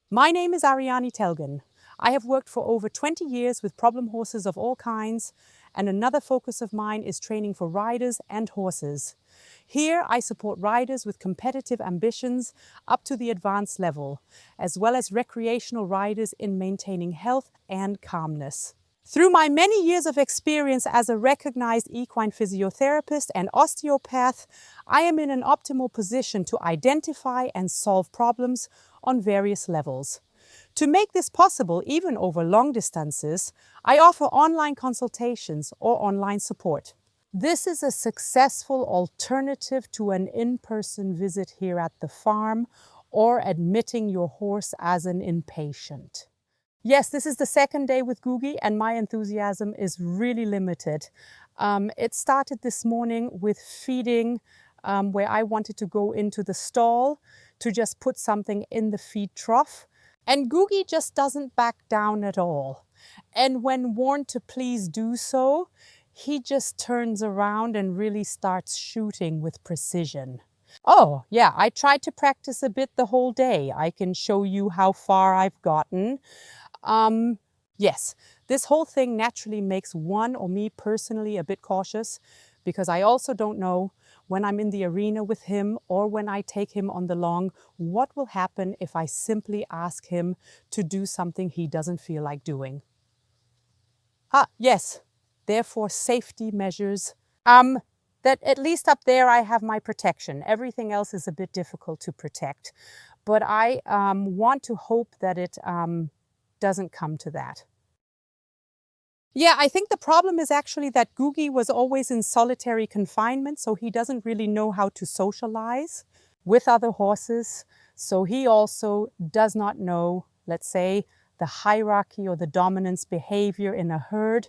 My name is Ariane Telgen. I have worked for over 20 years with problem horses of all kinds, and another focus of mine is training for riders and horses. Here I support riders with competitive ambitions up to the advanced level, as well as recreational riders in maintaining health and calmness. Through my many years of experience as a recognized equine physiotherapist and osteopath, I am in an optimal position to identify and solve problems on various levels. To make this possible, even over long distances, I offer online consultations or online support. This is a successful alternative to an in-person visit here at the farm or admitting your horse as an inpatient. Yes, this is the second day with Googie and my enthusiasm is really limited. It started this morning with feeding where I wanted to go into the stall to just put something in the feed trough. And Googie just doesn't back down at all. And when warned to please do so, he just turns around and really starts shooting with precision. Oh, yeah, I tried to practice a bit the whole day. I can show you how far I've gotten. Yes, this whole thing naturally makes one, or me personally, a bit cautious because I also don't know when I'm in the arena with him or when I take him on the long, what will happen if I simply ask him to do something he doesn't feel like doing. Yes, therefore safety measures. That at least up there I have my protection. Everything else is a bit difficult to protect. But I want to hope that it doesn't come to that. Yeah, I think the problem is actually that Googie was always in solitary confinement, so he doesn't really know how to socialize with other horses. So he also does not know, let's say, the hierarchy or the dominance behavior in a herd.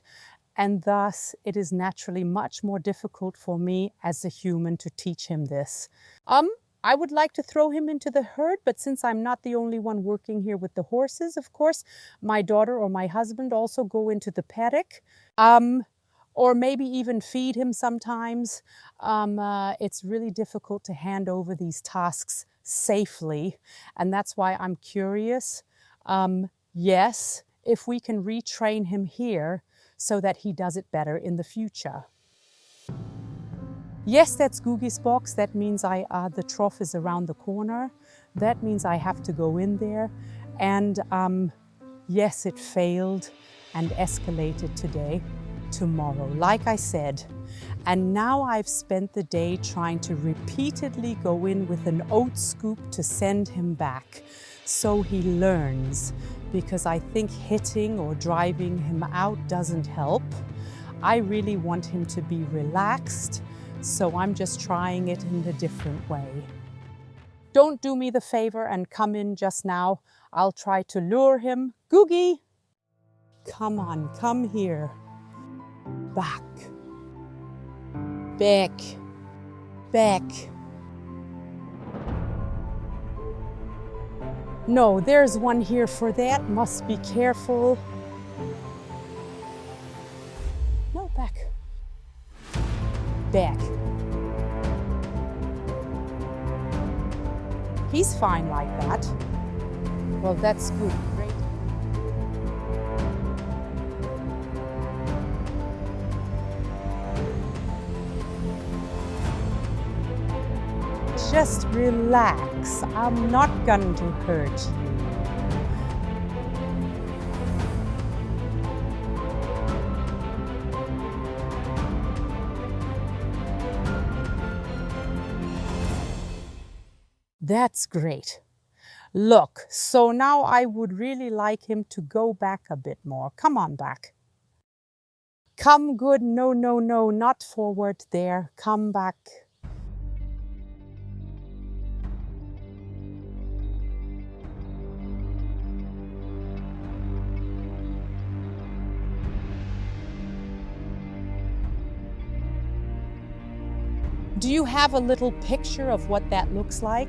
And thus, it is naturally much more difficult for me as a human to teach him this. I would like to throw him into the herd, but since I'm not the only one working here with the horses, of course, my daughter or my husband also go into the paddock, or maybe even feed him sometimes. It's really difficult to hand over these tasks safely, and that's why I'm curious. Yes, if we can retrain him here so that he does it better in the future. Yes, that's Googie's box. That means the trough is around the corner. That means I have to go in there. And yes, it failed and escalated today, tomorrow, like I said. And now I've spent the day trying to repeatedly go in with an oat scoop to send him back so he learns, because I think hitting or driving him out doesn't help. I really want him to be relaxed. So I'm just trying it in a different way. Don't do me the favor and come in just now. I'll try to lure him. Googie! Come on, come here. Back. Back. Back. No, there's one here for that. Must be careful. No, back. Back. He's fine like that. Well, that's good. Great. Just relax. I'm not going to hurt you. That's great. Look, so now I would really like him to go back a bit more. Come on back. Come good. No, no, no, not forward there. Come back. Do you have a little picture of what that looks like?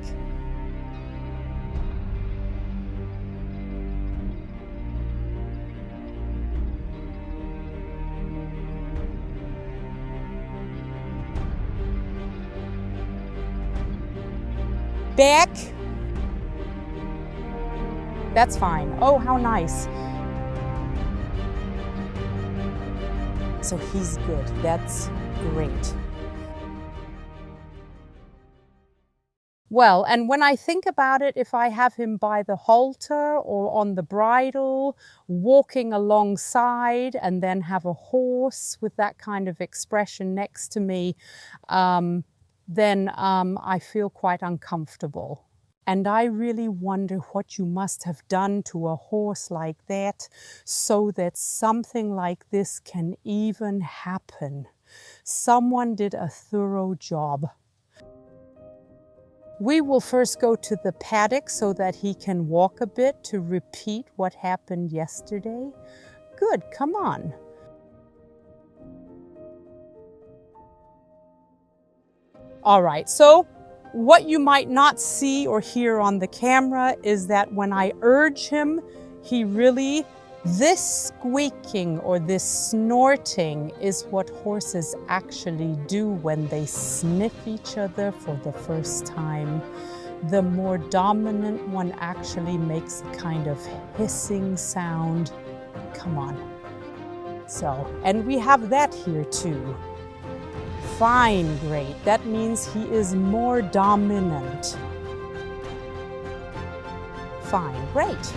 Back. That's fine. Oh, how nice. So he's good. That's great. Well, and when I think about it, if I have him by the halter or on the bridle, walking alongside, and then have a horse with that kind of expression next to me, then I feel quite uncomfortable. And I really wonder what you must have done to a horse like that so that something like this can even happen. Someone did a thorough job. We will first go to the paddock so that he can walk a bit to repeat what happened yesterday. Good, come on. All right, so what you might not see or hear on the camera is that when I urge him, he really, this squeaking or this snorting is what horses actually do when they sniff each other for the first time. The more dominant one actually makes a kind of hissing sound. Come on. So, and we have that here too. Fine, great. That means he is more dominant. Fine, great.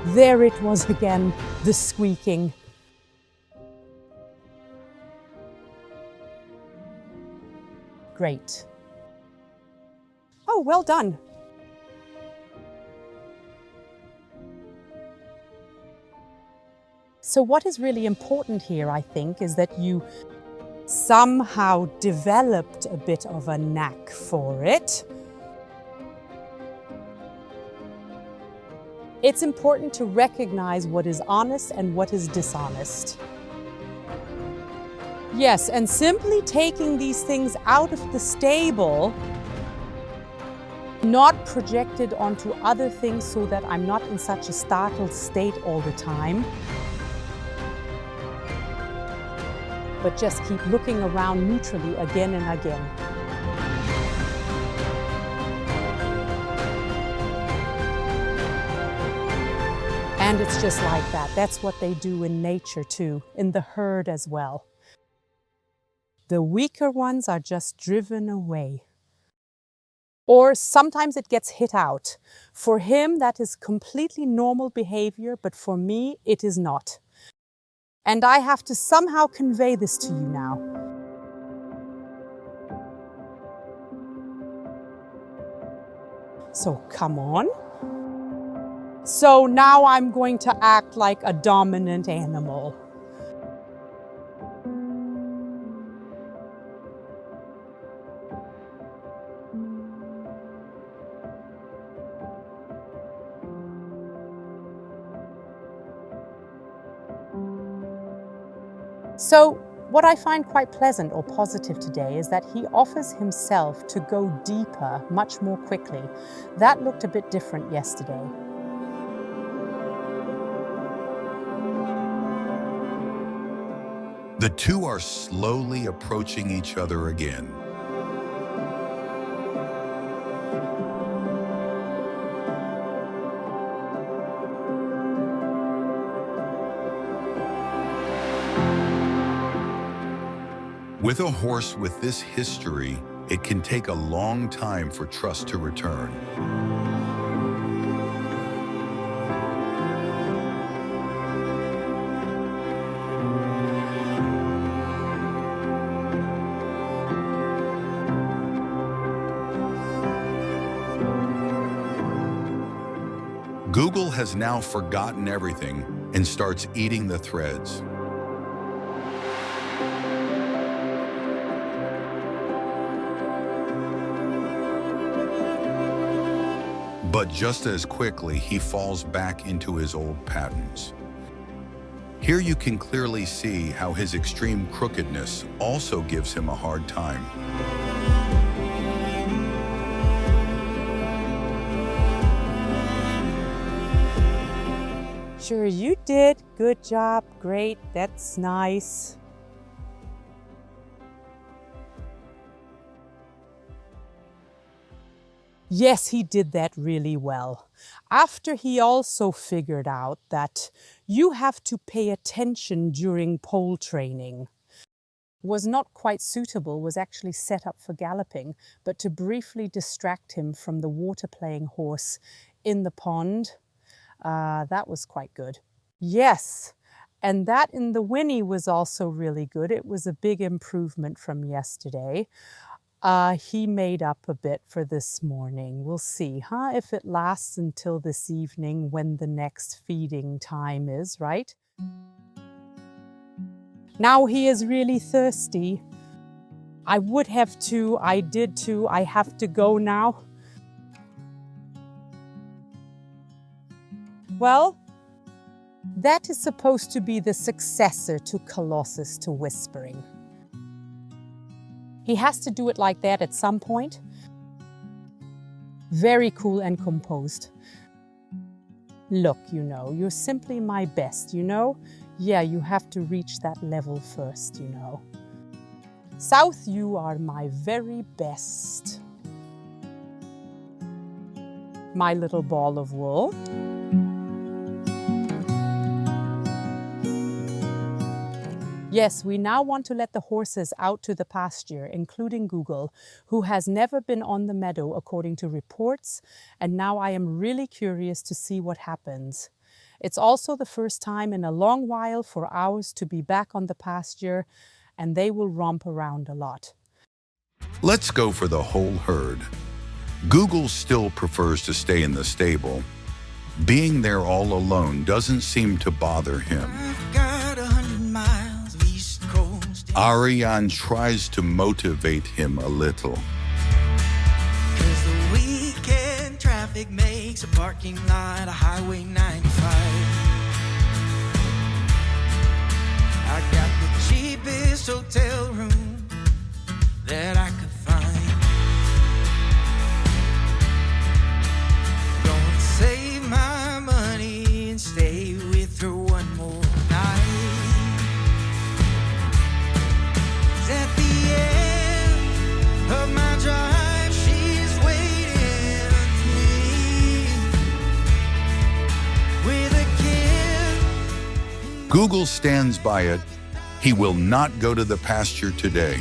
There it was again, the squeaking. Great. Oh, well done. So what is really important here, I think, is that you somehow developed a bit of a knack for it. It's important to recognize what is honest and what is dishonest. Yes, and simply taking these things out of the stable, not projected onto other things so that I'm not in such a startled state all the time, but just keep looking around neutrally again and again. And it's just like that. That's what they do in nature too, in the herd as well. The weaker ones are just driven away. Or sometimes it gets hit out. For him, that is completely normal behavior, but for me, it is not. And I have to somehow convey this to you now. So come on. So now I'm going to act like a dominant animal. So what I find quite pleasant or positive today is that he offers himself to go deeper much more quickly. That looked a bit different yesterday. The two are slowly approaching each other again. With a horse with this history, it can take a long time for trust to return. Google has now forgotten everything and starts eating the threads. But just as quickly, he falls back into his old patterns. Here you can clearly see how his extreme crookedness also gives him a hard time. Sure you did. Good job. Great. That's nice. Yes, he did that really well. After he also figured out that you have to pay attention during pole training. Was not quite suitable, was actually set up for galloping, but to briefly distract him from the water-playing horse in the pond, that was quite good. Yes, and that in the whinny was also really good. It was a big improvement from yesterday. He made up a bit for this morning. We'll see, if it lasts until this evening when the next feeding time is, right? Now he is really thirsty. I would have to, I did too, I have to go now. Well, that is supposed to be the successor to Colossus to whispering. He has to do it like that at some point. Very cool and composed. Look, you're simply my best, Yeah, you have to reach that level first, South, you are my very best. My little ball of wool. Yes, we now want to let the horses out to the pasture, including Google, who has never been on the meadow according to reports, and now I am really curious to see what happens. It's also the first time in a long while for ours to be back on the pasture, and they will romp around a lot. Let's go for the whole herd. Google still prefers to stay in the stable. Being there all alone doesn't seem to bother him. Ariane tries to motivate him a little. 'Cause the weekend traffic makes a parking lot a Highway 95. I got the cheapest hotel room that I could find. Gonna save my money and stay with her one more night. At the end of my drive, she's waiting for me with a kiss. Google stands by it. He will not go to the pasture today.